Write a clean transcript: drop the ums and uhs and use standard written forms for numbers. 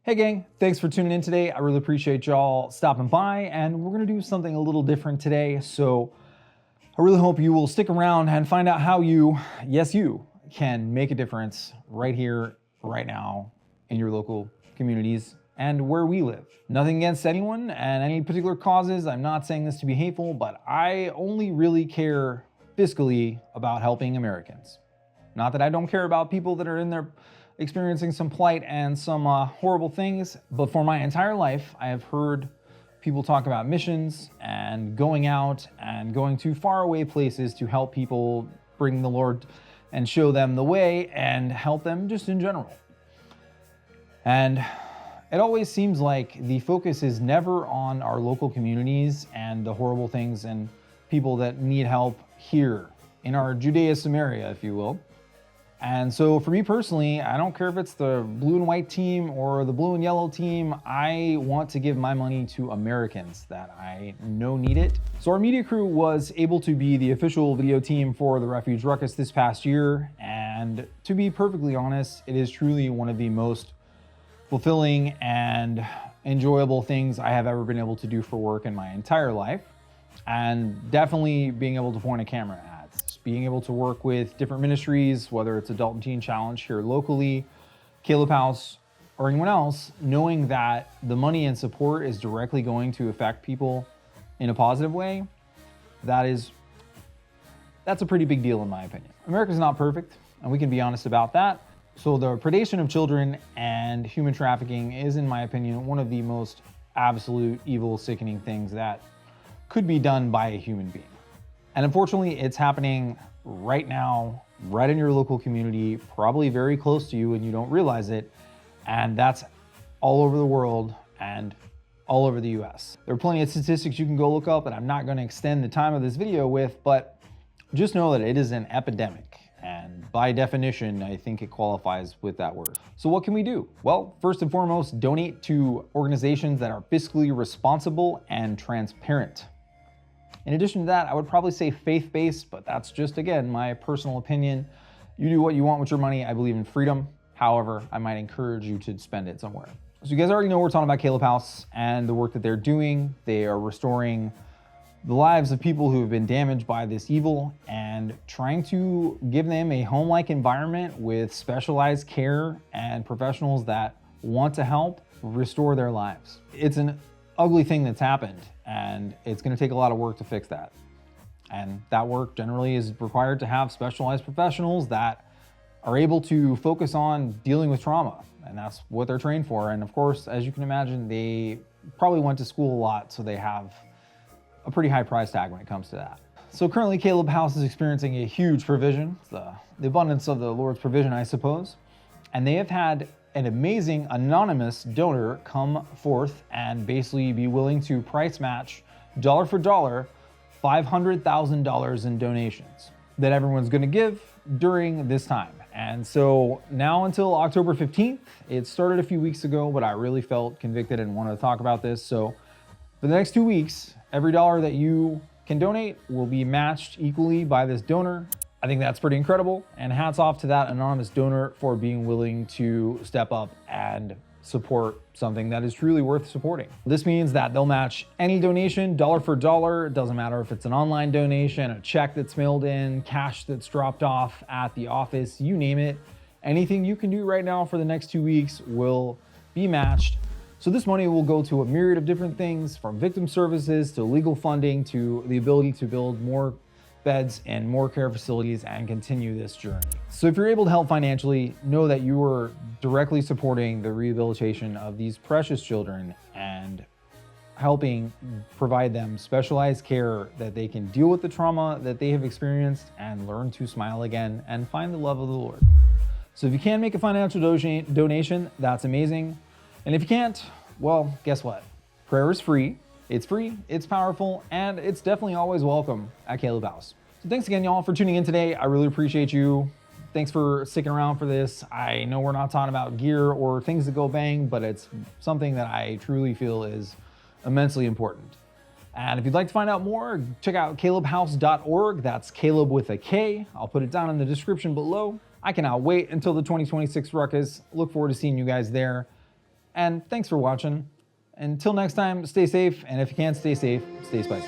Hey gang, thanks for tuning in today. I really appreciate y'all stopping by, and we're gonna do something a little different today. So I really hope you will stick around and find out how you, yes you, can make a difference right here, right now, in your local communities and where we live. Nothing against anyone and any particular causes. I'm not saying this to be hateful, but I only really care fiscally about helping Americans. Not that I don't care about people that are in there experiencing some plight and some horrible things, but for my entire life, I have heard people talk about missions and going out and going to faraway places to help people bring the Lord and show them the way and help them just in general. And it always seems like the focus is never on our local communities and the horrible things and people that need help here in our Judaism area, if you will. And so for me personally, I don't care if it's the blue and white team or the blue and yellow team, I want to give my money to Americans that I know need it. So our media crew was able to be the official video team for the Refuge Ruckus this past year. And to be perfectly honest, it is truly one of the most fulfilling and enjoyable things I have ever been able to do for work in my entire life. And definitely being able to point a camera at. Being able to work with different ministries, whether it's Adult and Teen Challenge here locally, Caleb House, or anyone else, knowing that the money and support is directly going to affect people in a positive way, that's a pretty big deal in my opinion. America's not perfect, and we can be honest about that. So the predation of children and human trafficking is, in my opinion, one of the most absolute evil, sickening things that could be done by a human being. And unfortunately, it's happening right now, right in your local community, probably very close to you and you don't realize it. And that's all over the world and all over the US. There are plenty of statistics you can go look up, and I'm not going to extend the time of this video with, but just know that it is an epidemic. And by definition, I think it qualifies with that word. So what can we do? Well, first and foremost, donate to organizations that are fiscally responsible and transparent. In addition to that, I would probably say faith-based, but that's just, again, my personal opinion. You do what you want with your money. I believe in freedom. However, I might encourage you to spend it somewhere. So you guys already know we're talking about Caleb House and the work that they're doing. They are restoring the lives of people who have been damaged by this evil and trying to give them a home-like environment with specialized care and professionals that want to help restore their lives. It's an ugly thing that's happened, and it's going to take a lot of work to fix that. And that work generally is required to have specialized professionals that are able to focus on dealing with trauma, and that's what they're trained for. And of course, as you can imagine, they probably went to school a lot, so they have a pretty high price tag when it comes to that. So currently Caleb House is experiencing a huge provision, the abundance of the Lord's provision, I suppose, and they have had an amazing anonymous donor come forth and basically be willing to price match dollar for dollar $500,000 in donations that everyone's going to give during this time. And so now until October 15th, it started a few weeks ago, but I really felt convicted and wanted to talk about this. So for the next 2 weeks, every dollar that you can donate will be matched equally by this donor. I think that's pretty incredible, and hats off to that anonymous donor for being willing to step up and support something that is truly worth supporting. This means that they'll match any donation dollar for dollar. It doesn't matter if it's an online donation, a check that's mailed in, cash that's dropped off at the office, you name it. Anything you can do right now for the next 2 weeks will be matched. So this money will go to a myriad of different things, from victim services to legal funding to the ability to build more beds and more care facilities and continue this journey. So if you're able to help financially, know that you are directly supporting the rehabilitation of these precious children and helping provide them specialized care that they can deal with the trauma that they have experienced and learn to smile again and find the love of the Lord. So if you can make a financial donation, that's amazing. And if you can't, well, guess what? Prayer is free. It's free, it's powerful, and it's definitely always welcome at Caleb House. So thanks again, y'all, for tuning in today. I really appreciate you. Thanks for sticking around for this. I know we're not talking about gear or things that go bang, but it's something that I truly feel is immensely important. And if you'd like to find out more, check out calebhouse.org. That's Caleb with a K. I'll put it down in the description below. I cannot wait until the 2026 Ruckus. Look forward to seeing you guys there. And thanks for watching. Until next time, stay safe, and if you can't stay safe, stay spicy.